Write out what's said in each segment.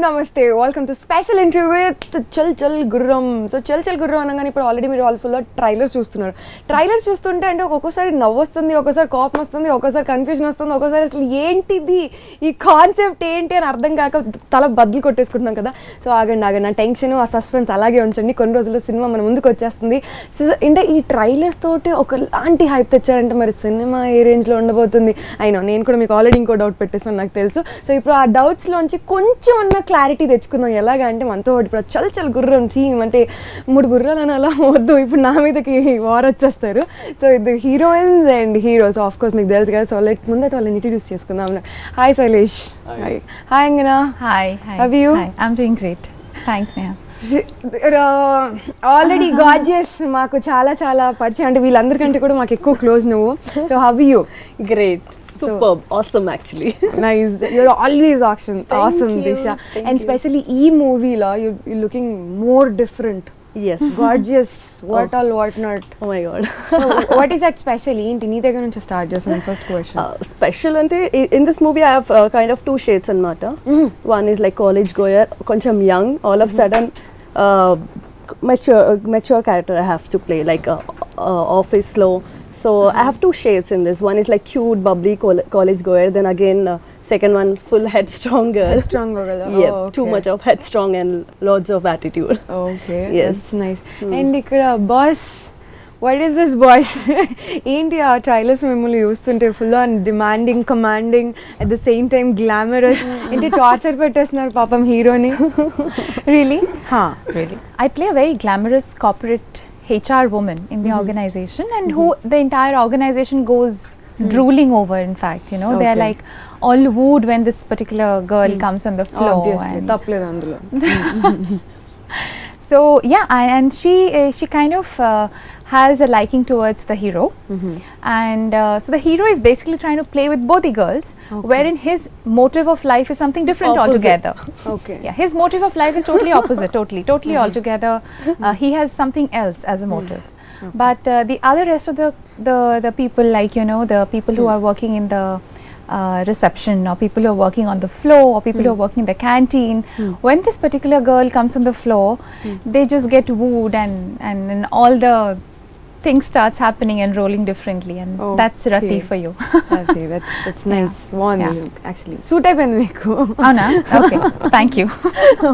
నమస్తే, welcome to special interview with చల్ గుర్రం. సో చల్ గుర్రం అనగానే ఇప్పుడు ఆల్రెడీ మీరు ఫుల్ ట్రైలర్ చూస్తున్నారు. ట్రైలర్ చూస్తుంటే అంటే ఒక్కొక్కసారి నవ్వు వస్తుంది, ఒక్కోసారి కోపం వస్తుంది, ఒక్కోసారి కన్ఫ్యూజన్ వస్తుంది, ఒక్కోసారి అసలు ఏంటిది ఈ కాన్సెప్ట్ ఏంటి అని అర్థం కాక తల బద్దలు కొట్టేసుకుంటున్నాం కదా. సో ఆగండి నా టెన్షన్ ఆ సస్పెన్స్ అలాగే ఉంచండి, కొన్ని రోజుల్లో సినిమా మన ముందుకు వచ్చేస్తుంది. సో అంటే ఈ ట్రైలర్స్ తోటి ఒకలాంటి హైప్ తెచ్చారంటే మరి సినిమా ఏ రేంజ్లో ఉండబోతుంది అయినా నేను కూడా మీకు ఆల్రెడీ ఇంకో డౌట్ పెట్టేసాను నాకు తెలుసు. సో ఇప్పుడు ఆ డౌట్స్లోంచి కొంచెం అన్న క్లారిటీ తెచ్చుకుందాం. ఎలాగ అంటే మనతో ఇప్పుడు చల్ గుర్రం టీమ్ అంటే 3 గుర్రాలు అని అలా వద్దు, ఇప్పుడు నా మీదకి వార్ వచ్చేస్తారు. సో ఇది heroines and heroes of course మీకు తెలుసు కదా. సో ముందైతే వాళ్ళని ఇంట్రడ్యూస్ చేసుకుందాం. Hi Shailesh. Hi Angana. Hi. How are you? I am doing great, thanks Neha. Already gorgeous, మాకు చాలా చాలా పరిచయం, అంటే వీళ్ళందరికంటే కూడా మాకు ఎక్కువ క్లోజ్ నువ్వు. So how are you? Great. Superb. Awesome actually. Nice. You're always awesome Disha. And especially ee movie la you're looking more different. Yes. Gorgeous. What not. Oh my god. So what is that special? Inti nee దగ్గర నుంచి start చేస్తాను. First question. Special ante in this movie I have kind of 2 shades anamata. One is like college goer, koncham young, all of sudden mature character I have to play, like office slow. So I have 2 shades in this. One is like cute, bubbly college goer. Then again, second one, full headstrong girl. Headstrong girl. Yeah, okay. Too much of headstrong and lots of attitude. Okay. Yes. That's nice. And ikkada boss, what is this boss? ఏంటి ఆ trailers మిమ్మల్ని చూస్తుంటే full on demanding, commanding, at the same time glamorous, ఏంటి torture పెట్టేస్తున్నారు పాపం హీరోని. Really? Really. I play a very glamorous corporate HR woman in the organization, and who the entire organization goes drooling over, in fact, you know. They are like all wooed when this particular girl comes on the floor. Obviously, తప్పలేదు అందులో. So yeah, and she kind of has a liking towards the hero, and so the hero is basically trying to play with both the girls, wherein his motive of life is something different altogether. Okay. Yeah, his motive of life is totally opposite, totally altogether. He has something else as a motive. But the other rest of the people, like, you know, the people who are working in the reception, or people who are working on the floor, or people who are working in the canteen, when this particular girl comes on the floor, they just get wooed, and all the things starts happening and rolling differently, and that's Rati for you. Okay, that's nice. One actually suit అయిపోయింది మీకు. అవునా? Okay, thank you.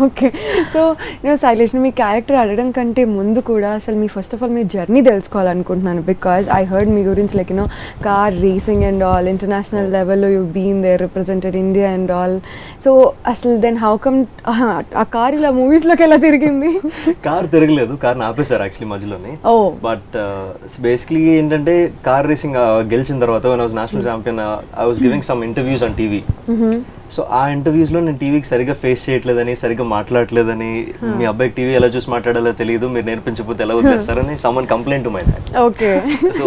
Okay. So నేను శైలేష్ మీ character అడగడం కంటే ముందు కూడా అసలు మీ ఫస్ట్ ఆఫ్ ఆల్ మీ జర్నీ తెలుసుకోవాలనుకుంటున్నాను. బికాజ్ ఐ హర్డ్ మీ గురించి like you know car racing and all, international లెవెల్లో you been there, represented India and all. So అసలు దెన్ హౌ కమ్ ఆ కార్ ఇలా మూవీస్లోకి ఎలా తిరిగింది? కార్ తిరగలేదు, కార్ని ఆపేశారు యాక్చువల్లీ మధ్యలోనే. బట్ బేసిక్లీ ఏంటంటే కార్ రేసింగ్ గెలిచిన తర్వాత when I was national champion, I was giving some interviews on TV. So ఆ ఇంటర్వ్యూస్లో నేను టీవీకి సరిగ్గా ఫేస్ చేయట్లేదని, సరిగ్గా మాట్లాడలేదని, మీ అబ్బాయికి టీవీ ఎలా చూసి మాట్లాడాలో తెలియదు, మీరు నేర్పించకపోతే ఎలా వదిలేస్తారని someone complained to my dad. Okay. So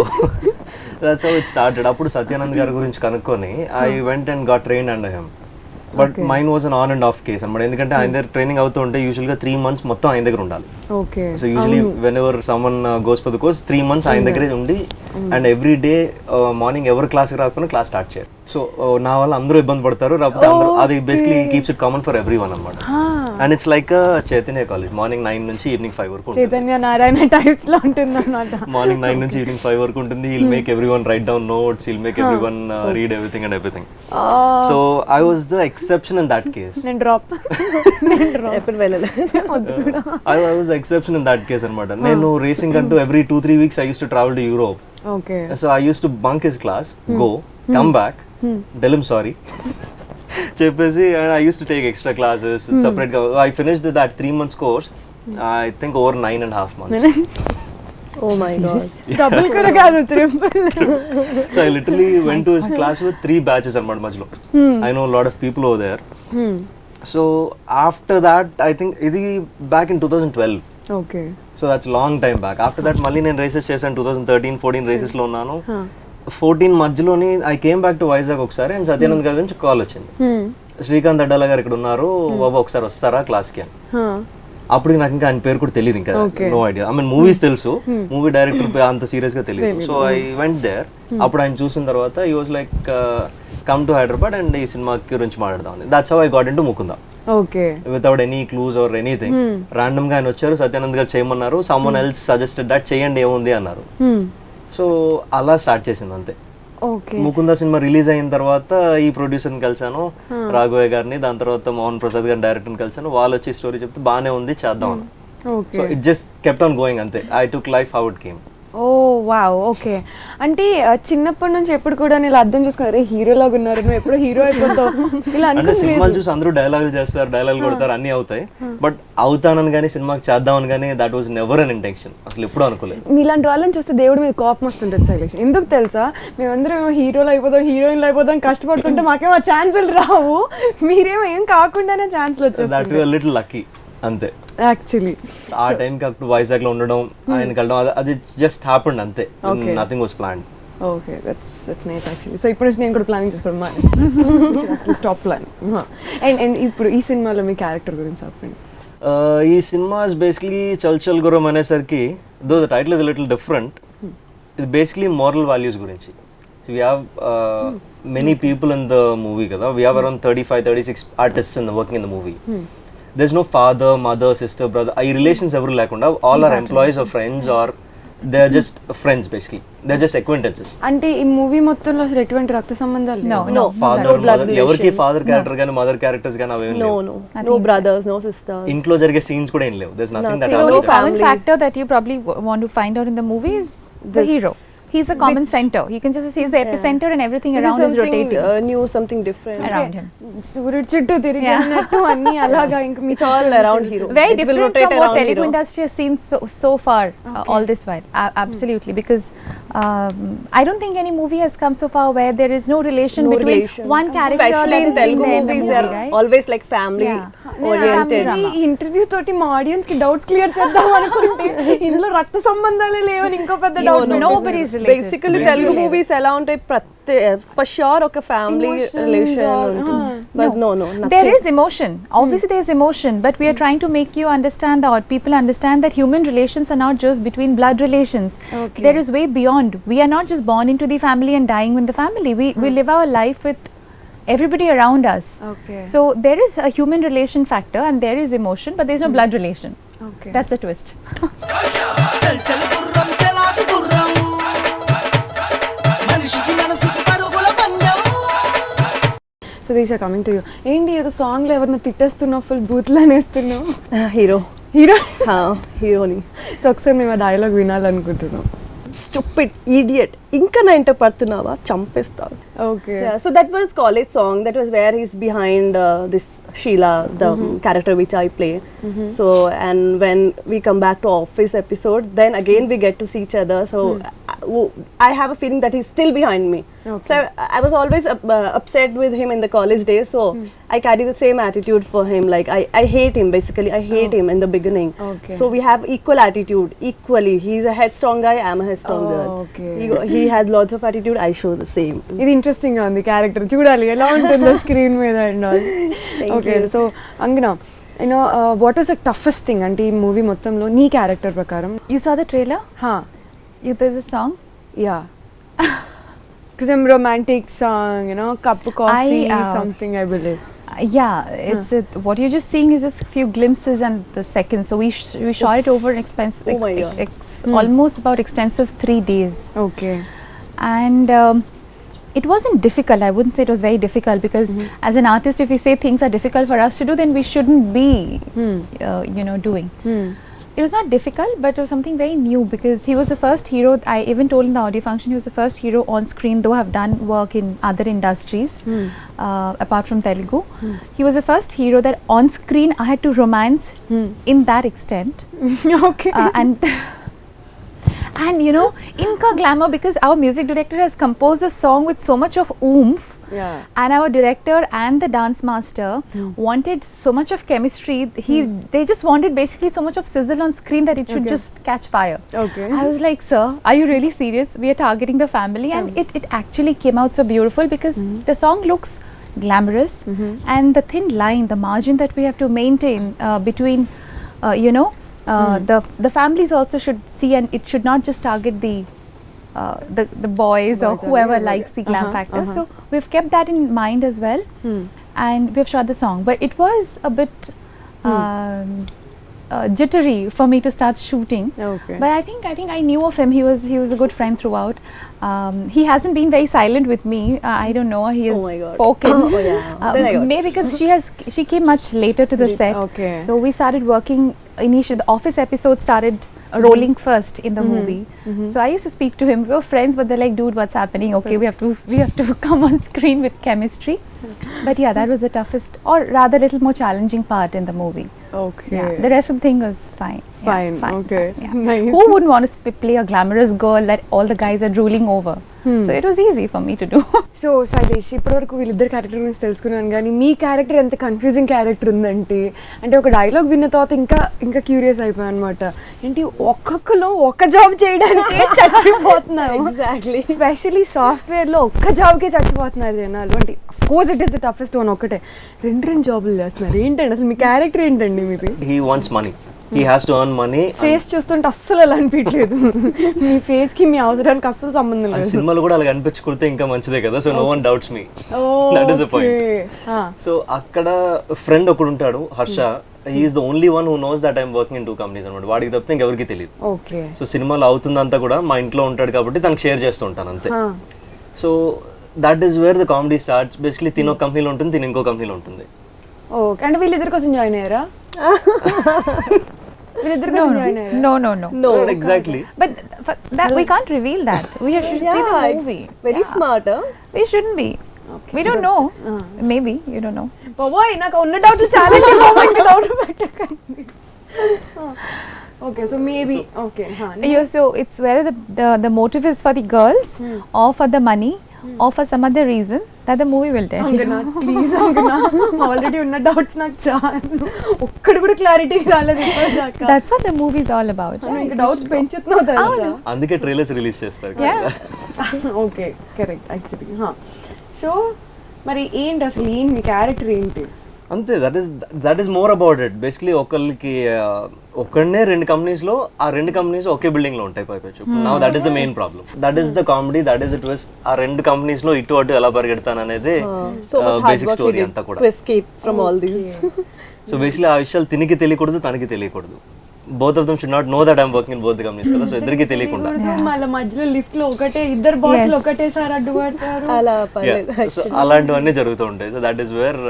that's how it started. అప్పుడు సత్యానంద్ గారి గురించి కనుక్కొని I went and got trained under him. But mine was an on and off case అనమాట. ఎందుకంటే ఆయన దగ్గర ట్రైనింగ్ అవుతూ ఉంటే యూజువల్గా 3 months మొత్తం ఆయన దగ్గర ఉండాలి. Okay. So usually when ever someone goes for the course 3 months ఆయన దగ్గరే ఉండి, అండ్ ఎవ్రీ డే మార్నింగ్ ఎవరు క్లాస్కి రాకపోయినా క్లాస్ స్టార్ట్ చేయరు. సో నా వల్ల అందరూ ఇబ్బంది పడతారు, లేకపోతే అందరూ, అది basically keeps it common for everyone అనమాట. And it's like Chaitanya college, morning 9 నుంచి ఈవినింగ్ 5 వరకు. చైతన్య నారాయణ టైప్స్ లో ఉంటుంది అన్నమాట. మార్నింగ్ 9 నుంచి ఈవినింగ్ 5 వరకు ఉంటుంది. He'll make everyone write down notes, he'll make everyone read everything and everything. So I was the exception in that case. నేను డ్రాప్ ఎప్పుడు వెళ్ళలేదు. I was the exception in that case అనమాట. నేను racing అంటూ every 2-3 weeks I used to travel to Europe. Okay. So I used to bunk his class, go, come back, tell him sorry. చెప్పేసి I used to take extra classes separate. I finished that 3 months course, I think over 9.5 months. Oh my god. Double కూడా కాదు, triple. So I literally went to his class with 3 batches అనమాట మధ్యలో. I know a lot of people over there. So after that, I think ఇది back in 2012. Okay. So that's long time back. After that మళ్ళీ నేను races చేశాను. 2013-14 రేసెస్లో ఉన్నాను. 14 మధ్యలోని I came back to Vizag ఒకసారి, అండ్ సత్యానంద్ గారి నుంచి కాల్ వచ్చింది, శ్రీకాంత్ అడ్డాల గారు ఇక్కడ ఉన్నారు బాబు, ఒకసారి వస్తారా క్లాస్కి అని. అప్పుడు నాకు ఇంకా ఆయన పేరు కూడా తెలియదు, ఇంకా no idea. I mean movies తెలుసు, మూవీ డైరెక్టర్ అంత సీరియస్ గా తెలియదు. So I went there. అప్పుడు ఆయన చూసిన తర్వాత ఈ was like come to Hyderabad and ఈ సినిమా గురించి మాట్లాడదాం. That's how I got into Mukunda. Okay, without any clues or anything. Random గా ఆయన వచ్చారు, సత్యానంద్ గారు చేయమన్నారు, సమ్వన్ ఎల్స్ సజెస్టెడ్ దట్ చేయండి ఏముంది అన్నారు. సో అలా స్టార్ట్ చేసింది అంతే. ముకుంద సినిమా రిలీజ్ అయిన తర్వాత ఈ ప్రొడ్యూసర్ ని కలిసాను, రాఘవయ్య గారిని. దాని తర్వాత మోహన్ ప్రసాద్ గారిని డైరెక్టర్ ని కలిసాను. వాళ్ళు వచ్చి స్టోరీ చెప్తే బానే ఉంది, చేద్దాం అని. So it just kept on going అంతే. I took life how it came. Oh wow, okay. అంటే చిన్నప్పటి నుంచి ఎప్పుడు కూడా నేను అర్థం చేసుకున్నారు, హీరో లాగా ఉన్నారు, నువ్వు ఎప్పుడు హీరో అయిపోతావు ఇలా అంటే సినిమాలు చూసి అందరూ డైలాగులు చేస్తారు, డైలాగులు కొడతారు, అన్ని అవుతాయి. బట్ అవుతానని కానీ సినిమాకి చేద్దామని కానీ that was never an intention. అసలు ఎప్పుడు అనుకోలేదు. మీలాంటి వాళ్ళని చూస్తే దేవుడి మీద కోపం వస్తుంటుంది శైలేష్. ఎందుకు తెలుసా, మేమందరం హీరోలు అయిపోతాం, హీరోయిన్లు అయిపోతాం కష్టపడుతుంటే మాకేమో ఛాన్సులు రావు, మీరేమో ఏం కాకుండానే ఛాన్సులు వచ్చేస్తాయి. That we are little lucky అంతే. యాక్చువల్లీ ఆ టైంకి అప్పుడు వైజాగ్ లో ఉండడం, ఆయన కలడం, అది జస్ట్ హ్యాపెండ్ అంతే. Nothing was planned. Okay, that's nice actually. So ఇప్పటి నుంచి నేను కూడా ప్లానింగ్ చేసుకోవడం స్టాప్ ప్లానింగ్. అండ్ ఇప్పుడు ఈ సినిమాలో మీ క్యారెక్టర్ గురించి చెప్పండి. ఈ సినిమా ఇస్ బేసిక్లీ చల్ చల్ గుర్రం అనేసరికి, though the title is little different. ఇది బేసిక్లీ మోరల్ వాల్యూస్ గురించి. So we have many people in the movie కదా. We have around 35-36 artists in working in the movie. There's no father, mother, sister, brother. ఈ relations ఎవరు లేకుండా all are employees or friends or they are just friends basically. They're just acquaintances. అంటే ఈ movie మొత్తంలో అసలు ఎటువంటి రక్త సంబంధాలు No, father mother, ఎవరికి ఫాదర్ క్యారెక్టర్ గాని మదర్ క్యారెక్టర్స్ గాని అవేం లేవు. No brothers, no sisters. ఇంట్లో జరిగే సీన్స్ కూడా ఏం లేవు. There's nothing that The only common factor that you probably want to find out in the movie is the hero. He's a common center. He can just see the epicenter and everything around is rotating. New, something different around him. సూర్యుడు చుట్టూ తిరిగినట్టు అన్ని అలాగా ఇంకా మీ all around hero. Very different from what Telugu industry has seen so far all this while. Absolutely, because I don't think any movie has come so far where there is no relation between one character. Especially in Telugu movies, they are always like family oriented. ఈ interview తోటి మా audience కి doubts clear చేద్దాం అనుకుంటే ఇందులో రక్త సంబంధాలే లేవని ఇంకో పెద్ద doubt. Nobody is related. Basically Telugu movies ఎలా ఉంటాయి, for sure ఒక family relation ఉంటుంది. But no, nothing. There is emotion. Obviously there is emotion, but we are trying to make you understand, or people understand, that human relations are not just between blood relations. There is way beyond. We are not just born into the family and dying with the family. We live our life with everybody around us. So there is a human relation factor and there is emotion, but there is no blood relation. That's a twist. So Deeksha, coming to you, ఏంటి ఏదో సాంగ్లో ఎవరిని తిట్టేస్తున్నావు, full బూత్లు అనేస్తున్నావు? Hero హీరోని. So ఒకసారి మేము ఆ డైలాగ్ వినాలనుకుంటున్నాం. Stupid idiot, ఇంకా నా ఇంట పడుతున్నావా, చంపేస్తావు. Okay. Yeah, so that was college song. That was where he's behind this Sheila, the character which I play. So and when we come back to office episode, then again we get to see each other. So I have a feeling that he's still behind me. So I was always upset with him in the college days. So I carry the same attitude for him. Like I hate him basically. I hate him in the beginning. So we have equal attitude, equally. He's a headstrong guy. I'm a headstrong girl. He has lots of attitude. I show the same. ఇది interesting గా ఉంది, character చూడాలి ఎలా ఉంటుందో screen మీద and all. Okay, so Angana, you know what was the toughest thing అంటే ఈ movie మొత్తంలో నీ క్యారెక్టర్ ప్రకారం? You saw the trailer? There's a song? Yeah. Some romantic song, you know, cup of coffee, something I believe. It's what you're just seeing is just a few glimpses and the seconds. So we shot it over almost about extensive 3 days. Okay. And it wasn't difficult. I wouldn't say it was very difficult, because as an artist, if you say things are difficult for us to do, then we shouldn't be, doing. It was not difficult, but it was something very new, because he was the first hero. I even told in the audio function, he was the first hero on screen, though I've done work in other industries apart from Telugu. He was the first hero that on screen I had to romance in that extent. Okay. And you know, inka glamour, because our music director has composed a song with so much of oomph. And our director and the dance master wanted so much of chemistry. They just wanted basically so much of sizzle on screen that it should just catch fire. Okay. I was like, sir, are you really serious? We are targeting the family. And it actually came out so beautiful, because the song looks glamorous, and the thin line, the margin that we have to maintain between you know, the families also should see, and it should not just target the boys or Boys or whoever whoever. likes the glam factor. Uh-huh. So we've kept that in mind as well, and we've shot the song. But it was a bit jittery for me to start shooting. Okay. But I think I knew of him. He was a good friend throughout. He hasn't been very silent with me. I don't know. He has Oh my God. spoken. Oh yeah. Then I got Maybe because she came much later to the set. Okay. So we started working initially. The office episode started rolling first in the movie. So I used to speak to him. We were friends, but they're like, dude, what's happening? Okay, we have to come on screen with chemistry. But yeah, that was the toughest, or rather, little more challenging part in the movie. Okay. Yeah, the rest of the thing was fine. Yeah, Fine, okay. Yeah. Nice. Who wouldn't want to play a glamorous girl that all the guys are drooling over? So it was easy for me to do. So Shailesh ఇప్పటివరకు వీళ్ళిద్దరు character గురించి తెలుసుకున్నాను, కానీ మీ character ఎంత confusing character ఉందంటే, అంటే ఒక dialogue విన్న తర్వాత ఇంకా క్యూరియస్ అయిపోయాను అనమాట. ఏంటి ఒక్కొక్కరు ఒక జాబ్ చేయడానికి చచ్చిపోతున్నారు. Exactly. స్పెషలీ సాఫ్ట్వేర్లో ఒక్క జాబ్కే చచ్చిపోతున్నారు జనాలు. అంటే of course it is the toughest one. ఒకటే రెండు జాబులు చేస్తున్నారు. ఏంటండి అసలు మీ క్యారెక్టర్ ఏంటండి మీది? He wants money. He has to earn money. Face చూస్తుంటే అస్సలు అలా అనిపించలేదు. మీ ఫేస్ కి మీ అవసరానికి అస్సలు సంబంధం అండ్ లేదు. సినిమాలో కూడా అలా కనిపించుకుంటే ఇంకా మంచిదే కదా, so no one doubts me. That is the point. So అక్కడ ఫ్రెండ్ ఒకడు ఉంటాడు, Harsha. Is the only one who knows that I'm working in 2 companies అనమాట. వాడికి తప్పితే ఇంకెవరికి తెలియదు. ఓకే. సో సినిమాలో అవుతుందంతా కూడా మా ఇంట్లో ఉంటాడు కాబట్టి తనకు షేర్ చేస్తూ ఉంటాను అంతే. So that is where the comedy starts. Basically తినో కంపెనీలో ఉంటుంది, తిని ఇంకో కంపెనీలో ఉంటుంది. ఓకే. అంటే వీళ్ళిద్దరి కోసం జాయిన్ అయ్యారా? వీళ్ళిద్దరి కోసం జాయిన్ అయ్యారా? No. No. Not exactly. But that we can't reveal that. We should see Yeah, the movie. very Yeah. smart. Huh? We shouldn't be. We don't know. Maybe you don't know. బాబోయ్ నాకు ఉన్న డౌట్లు చాలా doubt పెట్టకండి. Okay. So maybe okay. So it's whether the motive is for the girls or for the money or for some other reason that the movie will tell you. Please Angana, already ఉన్న doubts నాకు చాలు. ఒక్కడు కూడా clarity రాలేదు ఇప్పటిదాకా. That's what the movie is all about. ఇంకా doubts పెంచుతున్నావు తెలుసా? అందుకే ట్రైలర్స్ రిలీజ్ చేస్తారు. Yeah. Okay, correct actually. So మరి ఏంటి అసలు మీ క్యారెక్టర్ ఏంటి? అంతే. That is more about it. Basically ఒకళ్ళకి ఒక్కడనే 2 కంపెనీస్లో, ఆ 2 కంపెనీస్ ఒకే బిల్డింగ్ లో ఉంటాయి పైపెచ్చు. Now that is the main problem. That is the comedy, that is the twist. ఆ 2 కంపెనీస్ లో ఇటు అటు ఎలా పరిగెడతాను అనేది So much hard basic work story we did అంతా కూడా. to escape from all these. So basically ఆ విషయాలు తినికి తెలియకూడదు, తనకి తెలియకూడదు. Both of them should not know that I'm working in both the companies కదా, సో ఇద్దరికి తెలియకుండా. మళ్ళీ మధ్యలో లిఫ్ట్ లో ఒకటే ఇద్దరు బాస్లు ఒకటేసారి అడ్డుపడతారు. అలా పర్లేదు. సో అలాంటివన్నీ జరుగుతూ ఉంటాయి. సో దట్ ఈస్ వేర్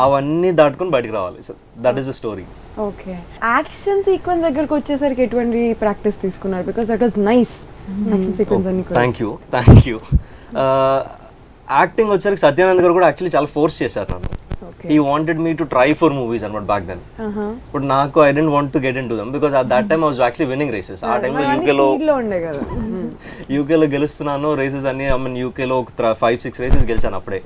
అవన్నీ దాటుకొని బయటకు రావాలి. So that is the story. Okay. Action sequence దగ్గరకు వచ్చేసరికి ఎటువంటి ప్రాక్టీస్ తీసుకున్నారు? Because that was nice action sequence అన్ని కూడా. Thank you. యాక్టింగ్ వచ్చేసరికి సత్యానంద్ గారు కూడా యాక్చువల్లీ చాలా ఫోర్స్ చేశారు నన్ను. He wanted me to try for movies and back then. But నాకు I didn't want to get into them because at that time I was actually winning races. ఆ టైంలో యూకేలో ఉండే కదా. యూకేలో గెలుస్తున్నాను రేసెస్ అన్ని. ఐ మీన్ యూకేలో 5-6 రేసెస్ గెలిచాను అప్పుడే.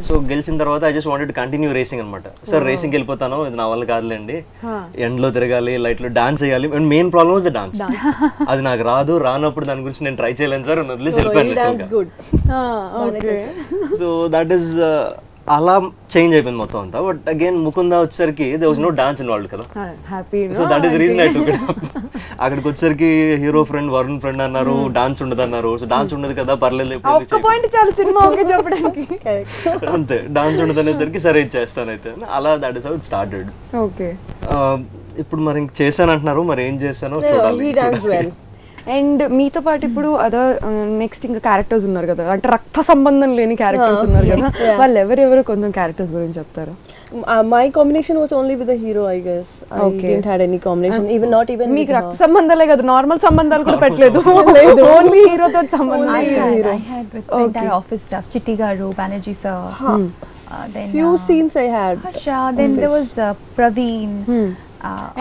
సో గెలిచిన తర్వాత I just wanted to continue racing అనమాట. సార్ రేసింగ్కి వెళ్ళిపోతాను, ఇది నా వల్ల కాదులేండి, ఎండ్లో తిరగాలి, లైట్లో డాన్స్ చేయాలి. And main problem was the dance. అది నాకు రానప్పుడు దాని గురించి నేను ట్రై చేయలేను సార్, వదిలేసి వెళ్ళిపోయాను. సో దట్ ఈస్ అలా చేంజ్ అయిపోయింది మొత్తం అంతా. బట్ అగైన్ ముకుందా వచ్చేసరికి they was no dance involved కదా. So that is reason I took it up. అక్కడికి వచ్చేసరికి హీరో ఫ్రెండ్ వరుణ్ ఫ్రెండ్ అన్నారు, డాన్స్ ఉండదు అన్నారు. సో డాన్స్ ఉండదు కదా, పర్లేదు చెప్పడానికి. అంతే, డాన్స్ ఉండదు అనేసరికి సరే చేస్తాను అయితే. అలా that is how it started. Okay. ఇప్పుడు మరి ఇంక చేశాను అంటున్నారు, మరి ఏం చేశానో చూడాలి. అండ్ మీతో పాటు ఇప్పుడు అదర్ నెక్స్ట్ ఇంకా క్యారెక్టర్స్ ఉన్నారు కదా, అంటే రక్త సంబంధం లేని క్యారెక్టర్స్ ఉన్నారు కదా, వాళ్ళు ఎవరెవరు కొంచెం క్యారెక్టర్స్ గురించి చెప్తారా? My combination was only with the hero, I guess. I didn't had any combination, not even. మీకు రక్త సంబంధాలే కదా, నార్మల్ సంబంధాలు కూడా పెట్టలేదు, ఓన్లీ హీరో తో సంబంధం. I had with the entire office staff, Chitti garu, Banerjee sir. Then few scenes I had. Harsha, then there was Praveen.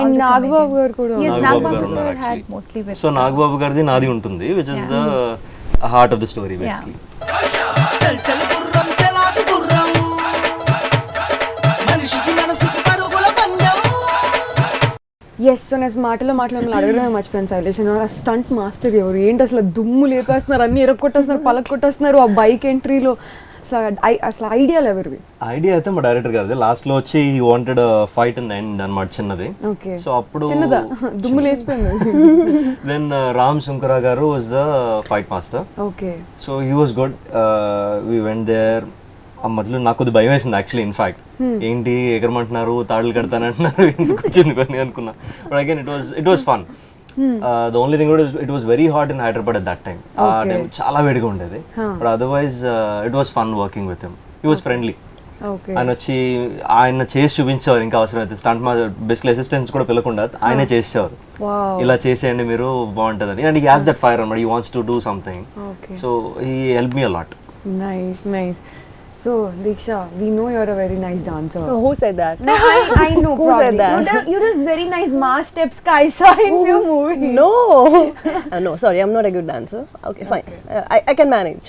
And Nagbabu garu kuda. Yes, Nagbabu sir had mostly with. So Nagbabu gardi naadi untundi, which is the heart of the story basically. Chal chal gurram cheladi gurram, manishiki manasiki parugula panjam. Yes. So నేను మాటలో మిమ్మల్ని అడగడమే మర్చిపోయాను Shailesh. Stunt master ఎవరు? ఏంటి అసలు దుమ్ము లేపేస్తున్నారు, అన్ని ఎరగొట్టేస్తున్నారు, పలకొట్టేస్తున్నారు ఆ బైక్ ఎంట్రీలో. అసలు ఐడియాలు ఎవరివి? ఐడియా అయితే మా డైరెక్టర్ గారిది. లాస్ట్ లో వచ్చి he wanted fight in the end అన్నమాట, చిన్నది. ఓకే. సో అప్పుడు చిన్నదా? దుమ్ము లేసిపోయింది. దెన్ రామ్ శంకర గారు was the fight master. Okay. So he was good. We went there. ఆ మధ్యలో నాకు కొద్ది భయం వేసింది యాక్చువల్లీ. ఇన్ఫాక్ట్ ఏంటి ఎగరమంటున్నారు, తాడులు కడతానంటున్నారు, ఎందుకు వచ్చింది అని అనుకున్నా. But again it was fun. The only thing it was very hot in Hyderabad at that time. ఆ టైం చాలా వేడిగా ఉండేది. But otherwise it was fun working with him. He was friendly. ఆయన వచ్చి ఆయన చేసి చూపించేవారు. ఇంకా అవసరం అయితే స్టంట్ మా బేసిక్ అసిస్టెంట్స్ కూడా పిలకుండా ఆయనే చేసేవారు. ఇలా చేసేయండి మీరు బాగుంటుందని. And he has that fire అన్నమాట. He wants to do something. So he help me a lot. Nice. So, Diksha, we know you're a very nice dancer. So who said that? No, I know. Who said that? You just very nice mass steps, I saw in few movies. No. No, sorry, I'm not a good dancer. Okay, fine. I can manage.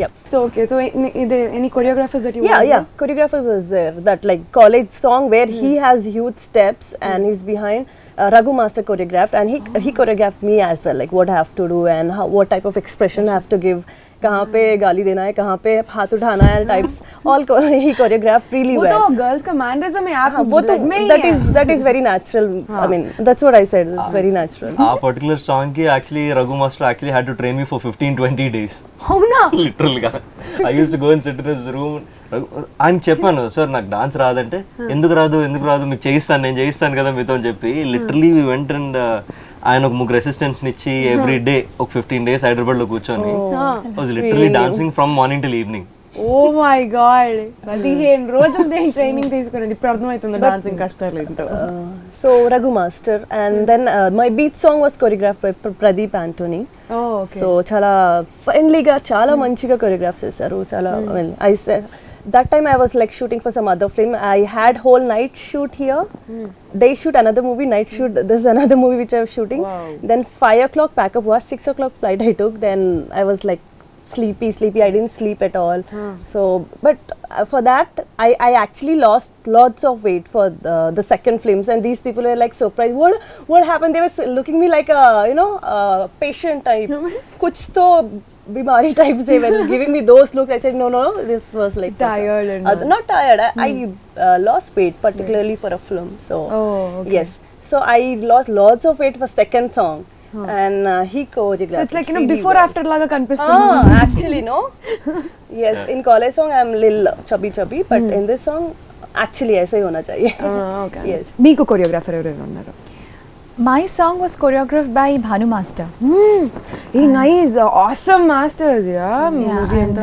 Yep. So any choreographers that you Yeah. Choreographer was there. That like college song where he has huge steps and he's behind. Raghu Master choreographed, and he choreographed me as well. Like what I have to do and what type of expression I have to give. कहाँ पे गाली देना है, कहाँ पे हाथ उठाना है, types all he choreographed really well. वो तो girls का mannerism है आप. वो तो that is very natural. I mean that's what I said. It's very natural. ఆ పర్టికులర్ సాంగ్ కి actually Raghu master actually had to train me for 15-20 days. అవునా? లిటరల్ గా I use to go and SIT in his room. ఆయన చెప్పాను, sir నాకు dance రాదంటే, ఎందుకు రాదు మీకు నేను చేయిస్తాను కదా మీతో అని చెప్పి లిటరలీ వి వెంట్ అండ్ ఆయన ఒక 3 అసిస్టెంట్స్ ఇచ్చి ఎవ్రీ డే ఒక 15 days హైదరాబాద్ లో కూర్చొని was literally dancing from morning till evening. Oh my god, 15 రోజులు ట్రైనింగ్ తీసుకున్నాను. ఇప్పుడు అర్థమవుతుంది డాన్సింగ్ కష్టాలు ఏంటో. So Raghu Master, and then my beat song was choreographed by Pradeep Anthony. So చాలా ఫ్రెండ్లీగా చాలా మంచిగా choreograph చేశారు. చాలా I said that time I was like shooting for some other film. I had whole night shoot here. Day shoot another movie, night shoot this is another movie which I was shooting. Then 5 o'clock packup was 6 o'clock flight I took. Then I was like sleepy. I didn't sleep at all. So but for that I actually lost lots of weight for the second films, and these people were like surprised. What happened? They were looking me like a patient type. Kuch to bimari types. They were giving me those looks. I said no, this was like tired and not tired. I lost weight particularly for a film. So yes, so I lost lots of weight for second song. And he choreographed. So it's like really before well. after laga kanipistundi. Actually no. Yes, in college song I'm little chubby, but in this song actually ऐसा ही होना चाहिए. Okay. Yes. మీకు choreographer ఎవరైనా ఉన్నారు? My song was choreographed by Bhanu Master. Nice, awesome masters, yeah. And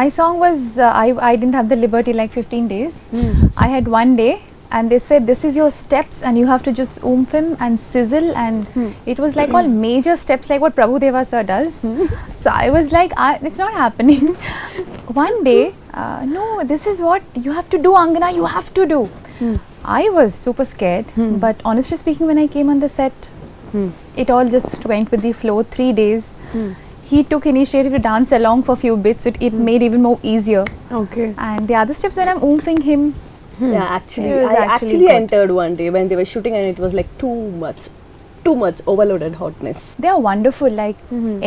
my song was I didn't have the liberty like 15 days. I had one day, and they said this is your steps and you have to just oomph him and sizzle, and it was like all major steps like what Prabhu Deva sir does. So I was like it's not happening. One day no, this is what you have to do, Angana, you have to do. I was super scared, but honestly speaking, when I came on the set, it all just went with the flow. 3 days he took initiative to dance along for few bits. It made even more easier. Okay. And the other steps, when I'm oomping him, Yeah, actually It was I actually actually good. entered one day when they were shooting, and it was like too much overloaded hotness. they are wonderful. Like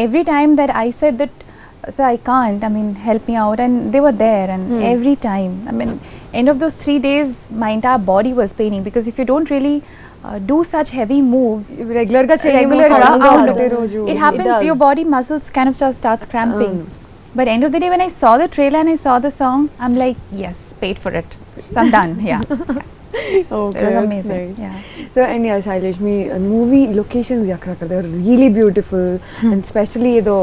every time that I said that, so I can't, I mean, help me out, and they were there, and every time, I mean, end of those 3 days my entire body was paining, because if you don't really do such heavy moves regular గా it happens, your body muscles kind of starts cramping. But end of the day, when I saw the trailer and I saw the song, I'm like, yes, paid for it, so I'm done. Yeah. So it was amazing. Yeah. So and Shailesh, మీ movie locations అక్కడక్కడ they are really beautiful, and specially ఏదో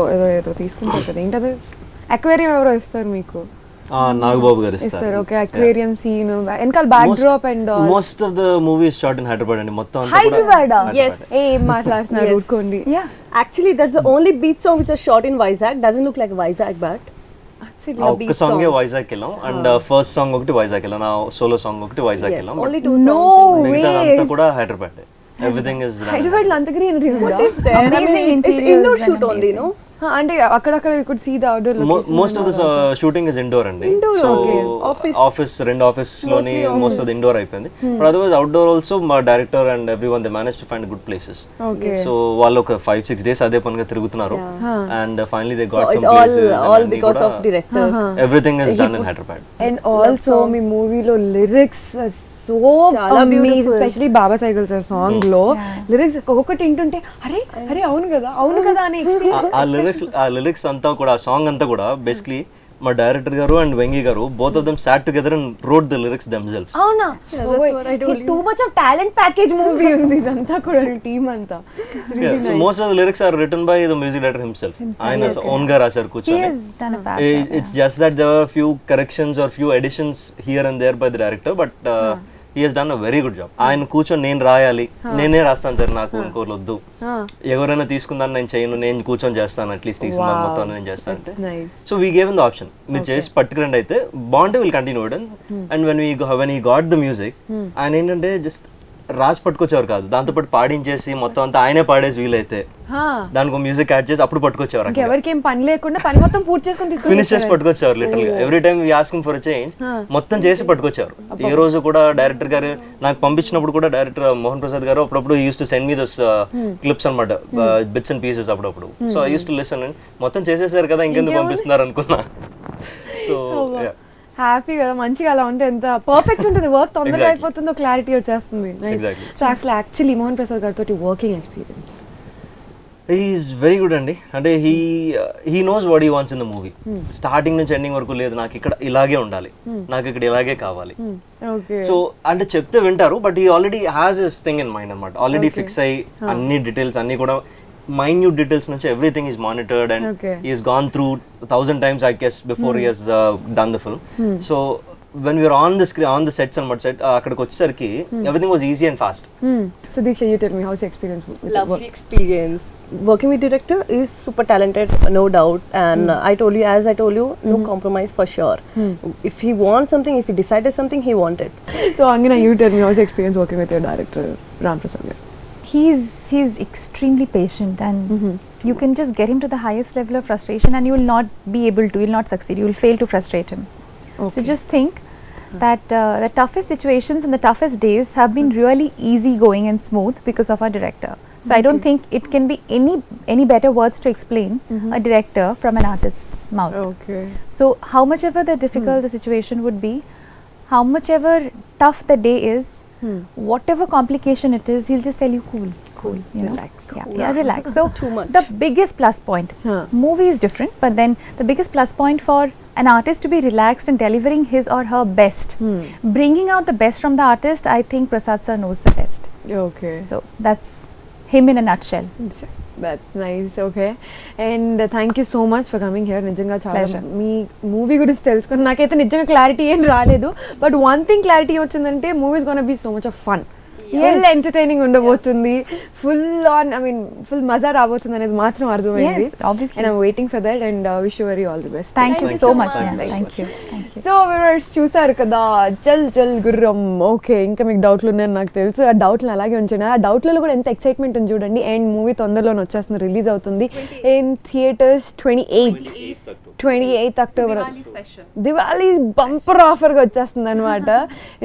తీసుకుంటారు కదా, ఏంటది aquarium ఎవరో ఇస్తారు మీకు? నాగబాబు గారు ఇస్తారు. ఓకే, అక్వేరియం సీన్ వెనకాల back drop and most of the movies shot in Hyderabad అండి. మొత్తం హైదరాబాద్. Yes. ఏం మాట్లాడుతున్నారు? ఊరుకోండి. Yeah. Actually that's the only beat song which was shot in Vizag. Doesn't look like Vizag, but Actually, ఒక్క సాంగే వైజాగ్ వెళ్ళాం, and first song ఒకటి వైజాగ్ వెళ్ళాం, నా సోలో సాంగ్ ఒకటి వైజాగ్ వెళ్ళాం. only 2 No songs. మిగతాదంతా కూడా హైదరాబాద్. ఎవ్రీథింగ్ ఇస్ హైదరాబాద్ లో అంత గ్రీనరీ ఉందా? There, I mean, Amazing it's interiors indoor and shoot only, amazing. no? అంటే అక్కడక్కడ you could see the outdoor most of the shooting is indoor అండి. సో ఆఫీస్ రెండు office లోని మోస్ట్ ఆఫ్ ద ఇండోర్ అయిపోయింది. But otherwise outdoor also మా director and everyone they manage to find good places. So వాళ్ళు ఒక 5-6 days అదే పనిగా తిరుగుతున్నారు and finally they got some places. all because of director. Everything is done in Hyderabad. And also మీ మూవీలో lyrics so amazing, especially బాబా cycle sir song లో lyrics ఒక్కొక్కటి వింటుంటే అరే అరే అవును కదా అనే ఎక్స్పీరియన్స్. ఆ లిరిక్స్ అంతా కూడా, ఆ సాంగ్ అంతా కూడా బేసిక్లీ మా డైరెక్టర్ గారు అండ్ వెంగి గారు both of them sat together and wrote the lyrics themselves. అవునా, too much of talent package movie ఉంది ఇదంతా కూడా, టీమ్ అంతా. So most of the lyrics are written by the music director himself. ఆయన own గా రాశారు కూర్చొని. It's just that there were few corrections or few editions here and there by the director, but he has done a very good job. ఆయన కూర్చొని నేను రాయాలి, నేనే రాస్తాను సార్, నాకు ఇంకోరు వద్దు, ఎవరైనా తీసుకుందాన్ని నేను చేయను, నేను కూర్చొని చేస్తాను, అట్లీస్ట్ ఈ సినిమా మొత్తం నేను చేస్తాను అంటే. So we gave the option, మీరు చేసి పట్టుకురండి అయితే బాగుంటే will continue it. And when he got the music, ఆయన ఏంటంటే జస్ట్ రాసి పట్టుకొచ్చేవారు కాదు, దాంతోపాటు పాడించేసి మొత్తం అంతా ఆయనే పాడేసి వీలైతే దానికి మ్యూజిక్ యాడ్ చేసి అప్పుడు పట్టుకొచ్చేవారు. ఎవరికి ఏం పని లేకుండా పని మొత్తం పూర్తి చేసుకొని ఫినిష్ చేసి పట్టుకొచ్చేవారు. లిటరల్ గా every time we asking for a change, మొత్తం చేసి పట్టుకొచ్చారు. ఈ రోజు కూడా డైరెక్టర్ గారు నాకు పంపించినప్పుడు కూడా, డైరెక్టర్ మోహన్ ప్రసాద్ గారు అప్పుడప్పుడు use to send me those clips అన్నమాట, బిట్స్ అండ్ పీసెస్ అప్పుడప్పుడు. So I use to listen. మొత్తం చేసేసారు కదా, ఇంకెందుకు పంపిస్తున్నారు అనుకున్నా. సో హ్యాపీ కదా, మంచిగా అలా ఉంటే ఎంత పర్ఫెక్ట్ ఉంటుంది, వర్క్ తొందరగా అయిపోతుందో, క్లారిటీ వచ్చేస్తుంది. సో అసలు యాక్చువల్లీ మోహన్ ప్రసాద్ గారితో working experience? Is very good అండి. అంటే he knows what he wants in the movie. Starting నుంచి ఎండింగ్ వరకు లేదు నాకు ఇక్కడ ఇలాగే ఉండాలి, నాకు ఇక్కడ ఇలాగే కావాలి. సో అంటే చెప్తే వింటారు, but he already has his thing in mind అనమాట. ఆల్రెడీ ఫిక్స్ అయ్యి అన్ని డీటెయిల్స్ అన్ని కూడా, minute details నుంచి everything is monitored and he has gone through 1,000 times I guess before he has done the film. So when we were on the screen, on the sets and set akkadiki vachesariki everything was easy and fast. So Diksha, you tell me, how's your experience? Lovely experience. Working with director is super talented, no doubt, and I told you, no compromise for sure. If he wants something, if he decided something, he wanted. So Angana, you tell me, how's your experience working with your director Ram Prasad? He's extremely patient, and you can just get him to the highest level of frustration and you will not be able to, you will not succeed, you will fail to frustrate him. So just think that the toughest situations and the toughest days have been really easy going and smooth because of our director. So I don't think it can be any better words to explain a director from an artist's mouth. So how much ever the difficult the situation would be, how much ever tough the day is, whatever complication it is, he'll just tell you cool, you know? Relax. So the biggest plus point, movie is different, but then the biggest plus point for an artist to be relaxed and delivering his or her best, bringing out the best from the artist, I think Prasad sir knows the best. So that's him in a nutshell. That's nice. Okay, and thank you so much for coming here. నిజంగా చాలా మీ movie గురించి తెలుసుకుని నాకైతే నిజంగా clarity ఏం రాలేదు, but one thing clarity వచ్చిందంటే movie is gonna be so much of fun, full entertaining ఉండబోతుంది, full on, I mean full మజా రాబోతుంది అనేది మాత్రం అర్థమైంది. And I'm waiting for that and wish you very all the best. Thank you so much. Thank you. So viewers చూసారు కదా చల్ చల్ గుర్రం. ఓకే, ఇంకా మీకు డౌట్లు ఉన్నాయని నాకు తెలుసు, ఆ డౌట్లు అలాగే ఉంచండి. ఆ డౌట్లలో కూడా ఎంత ఎక్సైట్మెంట్ ఉంది చూడండి. అండ్ మూవీ తొందరలోనే వచ్చేస్తుంది, రిలీజ్ అవుతుంది in theatres 28th October. Diwali bumper ఆఫర్గా వచ్చేస్తుంది అనమాట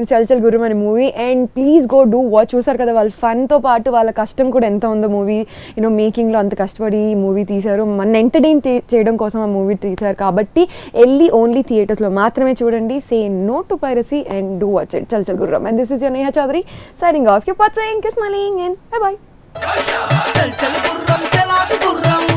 చల్ చల్ గుర్రం అనే movie. And please go do watch. చూసారు కదా వాళ్ళ ఫన్తో పాటు వాళ్ళ కష్టం కూడా ఎంత ఉందో మూవీ మేకింగ్లో, అంత కష్టపడి ఈ మూవీ తీశారు, మన ఎంటర్టైన్ చేయడం కోసం ఆ మూవీ తీశారు. కాబట్టి వెళ్ళి ఓన్లీ థియేటర్స్లో మాత్రమే చూడండి. Say no to piracy and do watch it. Chal Chal Gurram. And this is your Neha Chowdary signing off. Keep watching, keep smiling, and bye bye. చల్ చల్ గుర్రం చలాది గుర్రం